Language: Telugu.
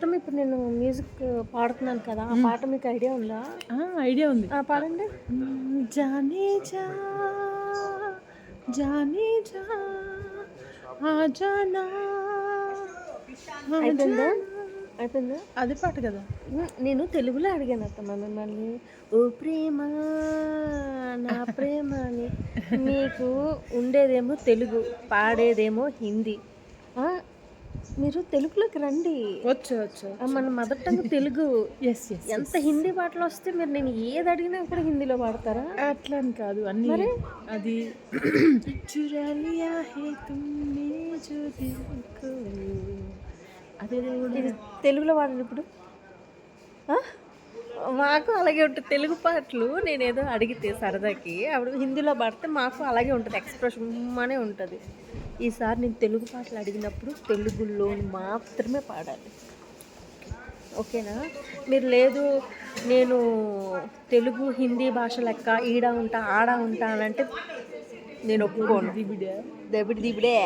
పాడటం ఇప్పుడు నేను మ్యూజిక్ పాడుతున్నాను కదా, ఆ పాట మీకు ఐడియా ఉందా? ఐడియా ఉంది. పాడండి. జానే జా జానే జా ఆజానా అయిపోయిందా? ఆజానా. అయిపోయిందా? అదే పాట కదా. నేను తెలుగులో అడిగాను అత్తమ్మ మిమ్మల్ని. ఓ ప్రేమ నా ప్రేమ అని. మీకు ఉండేదేమో తెలుగు, పాడేదేమో హిందీ. ఆ, మీరు తెలుగులోకి రండి. వచ్చు వచ్చు. మన mother tongue Telugu. Yes yes ఎంత హిందీ పాటలు వస్తే మీరు నేను ఏది అడిగినా కూడా హిందీలో పాడతారా? అట్లా అని కాదు అన్ని. మరి అది చురా లియా హే తుమ్నే జో దిల్ కో. అదే ఇది తెలుగులో పాడండి ఇప్పుడు. ఆ? మాకు అలాగే ఉంటుంది తెలుగు పాటలు. నేనేదో అడిగితే సరదాకి అప్పుడు హిందీలో పాడితే మాకు అలాగే ఉంటుంది, ఎక్స్ప్రెషన్ అనే ఉంటుంది. ఈసారి నేను తెలుగు పాటలు అడిగినప్పుడు తెలుగులో మాత్రమే పాడాలి, ఓకేనా? మీరు లేదు నేను తెలుగు హిందీ భాష లెక్క ఈడ ఉంటా ఆడ ఉంటా అని అంటే నేను ఒప్పుకోను. దిబిడే దబిడి దిబిడే.